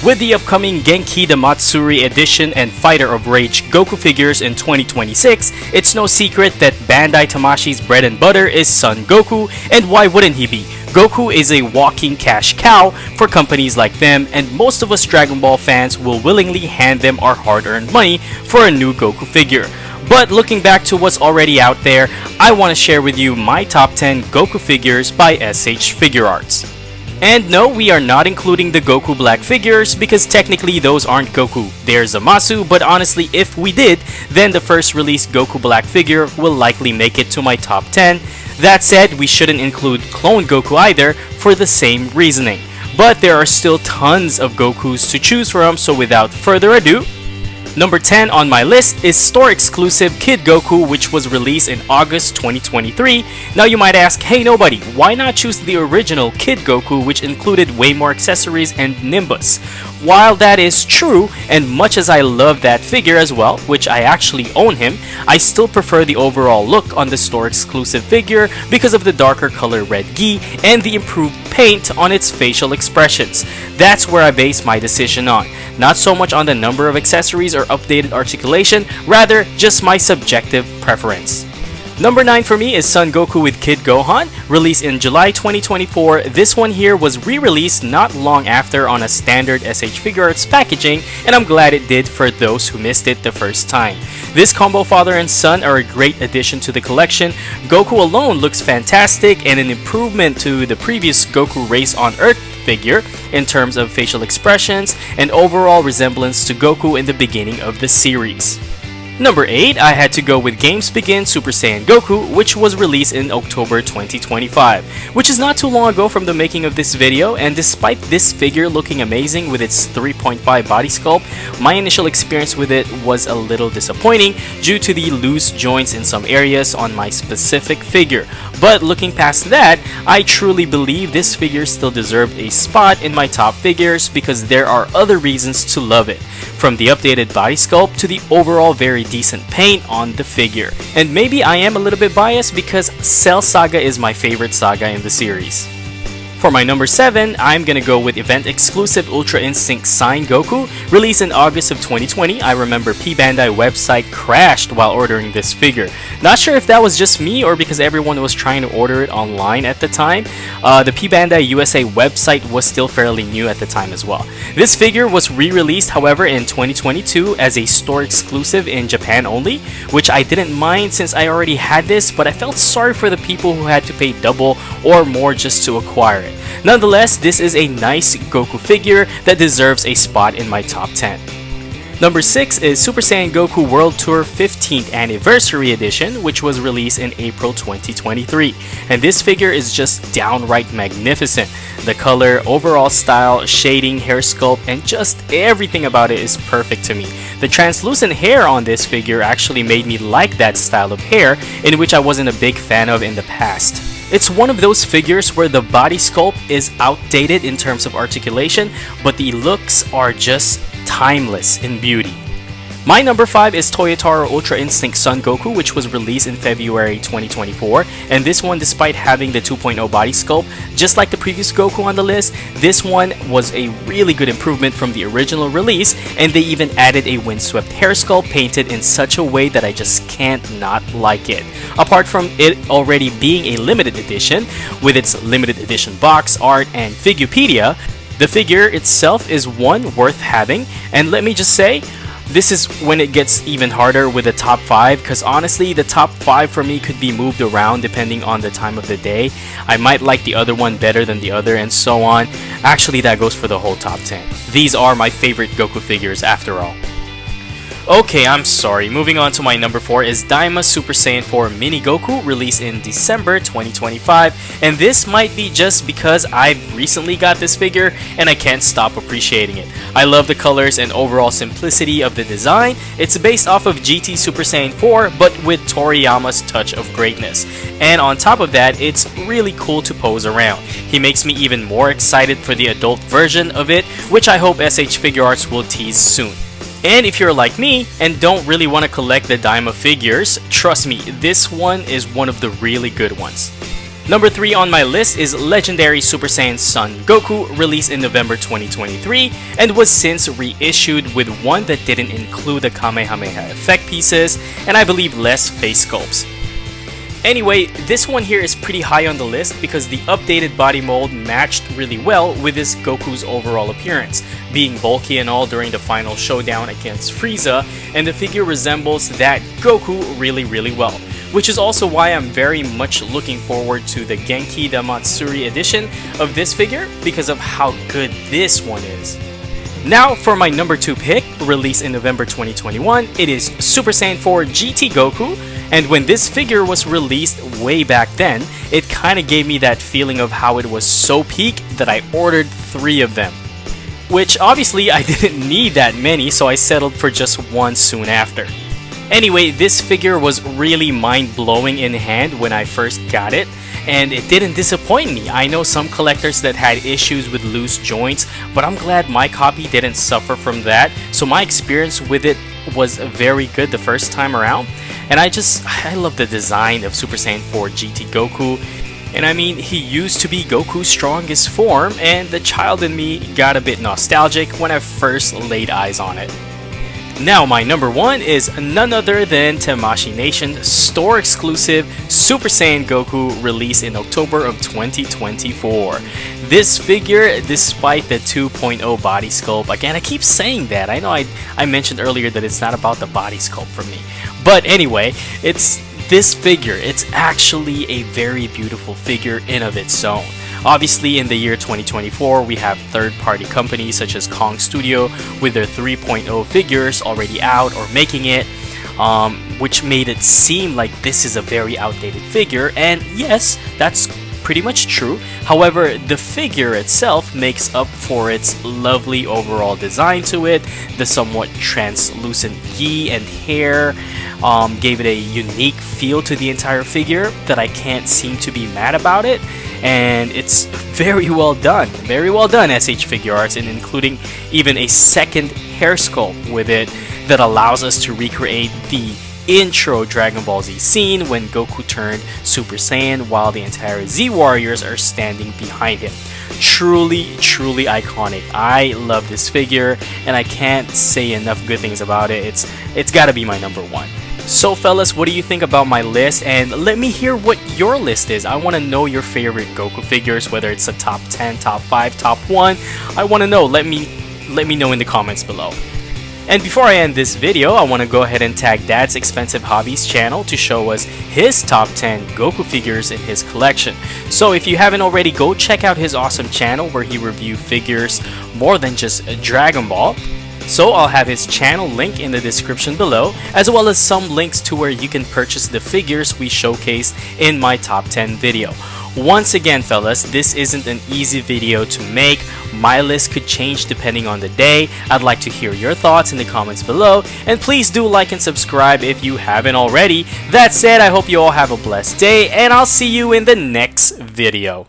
With the upcoming Genkidamatsuri edition and Fighter of Rage Goku figures in 2026, it's no secret that Bandai Tamashi's bread and butter is Son Goku, and why wouldn't he be? Goku is a walking cash cow for companies like them, and most of us Dragon Ball fans will willingly hand them our hard-earned money for a new Goku figure. But looking back to what's already out there, I want to share with you my top 10 Goku figures by SH Figuarts. And no, we are not including the Goku Black figures because technically those aren't Goku, they're Zamasu, but honestly if we did, then the first released Goku Black figure will likely make it to my top 10. That said, we shouldn't include Clone Goku either for the same reasoning. But there are still tons of Gokus to choose from, so without further ado, number 10 on my list is store-exclusive Kid Goku, which was released in August 2023. Now you might ask, hey nobody, why not choose the original Kid Goku, which included way more accessories and Nimbus? While that is true, and much as I love that figure as well, which I actually own him, I still prefer the overall look on the store-exclusive figure because of the darker color red gi and the improved paint on its facial expressions. That's where I base my decision on. Not so much on the number of accessories or updated articulation, rather just my subjective preference. Number 9 for me is Son Goku with Kid Gohan, released in July 2024. This one here was re-released not long after on a standard SH Figuarts packaging, and I'm glad it did for those who missed it the first time. This combo father and son are a great addition to the collection. Goku alone looks fantastic and an improvement to the previous Goku Race on Earth figure in terms of facial expressions and overall resemblance to Goku in the beginning of the series. Number 8, I had to go with Games Begin Super Saiyan Goku, which was released in October 2025, which is not too long ago from the making of this video, and despite this figure looking amazing with its 3.5 body sculpt, my initial experience with it was a little disappointing due to the loose joints in some areas on my specific figure. But looking past that, I truly believe this figure still deserved a spot in my top figures because there are other reasons to love it, from the updated body sculpt to the overall very decent paint on the figure. And maybe I am a little bit biased because Cell Saga is my favorite saga in the series. For my number 7, I'm gonna go with event exclusive Ultra Instinct Saiyan Goku, released in August of 2020. I remember P Bandai website crashed while ordering this figure. Not sure if that was just me or because everyone was trying to order it online at the time. The P Bandai USA website was still fairly new at the time as well. This figure was re-released however in 2022 as a store exclusive in Japan only, which I didn't mind since I already had this, but I felt sorry for the people who had to pay double or more just to acquire it. Nonetheless, this is a nice Goku figure that deserves a spot in my top 10. Number 6 is Super Saiyan Goku World Tour 15th Anniversary Edition, which was released in April 2023. And this figure is just downright magnificent. The color, overall style, shading, hair sculpt, and just everything about it is perfect to me. The translucent hair on this figure actually made me like that style of hair, in which I wasn't a big fan of in the past. It's one of those figures where the body sculpt is outdated in terms of articulation, but the looks are just timeless in beauty. My number 5 is Toyotarou Ultra Instinct Son Goku, which was released in February 2024, and this one, despite having the 2.0 body sculpt, just like the previous Goku on the list, this one was a really good improvement from the original release, and they even added a windswept hair sculpt painted in such a way that I just can't not like it. Apart from it already being a limited edition, with its limited edition box, art, and Figupedia, the figure itself is one worth having, and let me just say, this is when it gets even harder with the top 5, because honestly the top 5 for me could be moved around depending on the time of the day. I might like the other one better than the other and so on. Actually that goes for the whole top 10. These are my favorite Goku figures after all. Okay, I'm sorry. Moving on to my number 4 is Daima Super Saiyan 4 Mini Goku, released in December 2025. And this might be just because I recently got this figure and I can't stop appreciating it. I love the colors and overall simplicity of the design. It's based off of GT Super Saiyan 4 but with Toriyama's touch of greatness. And on top of that, it's really cool to pose around. He makes me even more excited for the adult version of it, which I hope SH Figuarts will tease soon. And if you're like me and don't really want to collect the Daima figures, trust me, this one is one of the really good ones. Number 3 on my list is Legendary Super Saiyan Son Goku, released in November 2023 and was since reissued with one that didn't include the Kamehameha effect pieces and I believe less face sculpts. Anyway, this one here is pretty high on the list because the updated body mold matched really well with this Goku's overall appearance, being bulky and all during the final showdown against Frieza, and the figure resembles that Goku really well. Which is also why I'm very much looking forward to the Genkidamatsuri edition of this figure because of how good this one is. Now for my number 2 pick, released in November 2021, it is Super Saiyan 4 GT Goku, and when this figure was released way back then, it kinda gave me that feeling of how it was so peak that I ordered 3 of them. Which obviously I didn't need that many, so I settled for just one soon after. Anyway, this figure was really mind-blowing in hand when I first got it, and it didn't disappoint me. I know some collectors that had issues with loose joints, but I'm glad my copy didn't suffer from that, so my experience with it was very good the first time around. And I love the design of Super Saiyan 4 GT Goku. And I mean, he used to be Goku's strongest form, and the child in me got a bit nostalgic when I first laid eyes on it. Now my number 1 is none other than Tamashii Nation's store exclusive Super Saiyan Goku, released in October of 2024. This figure, despite the 2.0 body sculpt, again I keep saying that, I know I mentioned earlier that it's not about the body sculpt for me, but anyway, this figure, it's actually a very beautiful figure in of its own. Obviously, in the year 2024, we have third-party companies such as Kong Studio with their 3.0 figures already out or making it, which made it seem like this is a very outdated figure, and yes, that's pretty much true. However, the figure itself makes up for its lovely overall design to it. The somewhat translucent gi and hair gave it a unique feel to the entire figure that I can't seem to be mad about it. And it's very well done SH Figuarts, and including even a second hair sculpt with it that allows us to recreate the intro Dragon Ball Z scene when Goku turned Super Saiyan while the entire Z Warriors are standing behind him. Truly iconic. I love this figure and I can't say enough good things about it. It's gotta be my number 1. So fellas, what do you think about my list? And let me hear what your list is. I want to know your favorite Goku figures, whether it's a top 10, top 5, top 1. I want to know. Let me know in the comments below. And before I end this video, I want to go ahead and tag Dad's Expensive Hobbies channel to show us his top 10 Goku figures in his collection. So if you haven't already, go check out his awesome channel where he reviews figures more than just Dragon Ball. So I'll have his channel link in the description below, as well as some links to where you can purchase the figures we showcased in my top 10 video. Once again fellas, this isn't an easy video to make. My list could change depending on the day. I'd like to hear your thoughts in the comments below, and please do like and subscribe if you haven't already. That said, I hope you all have a blessed day, and I'll see you in the next video.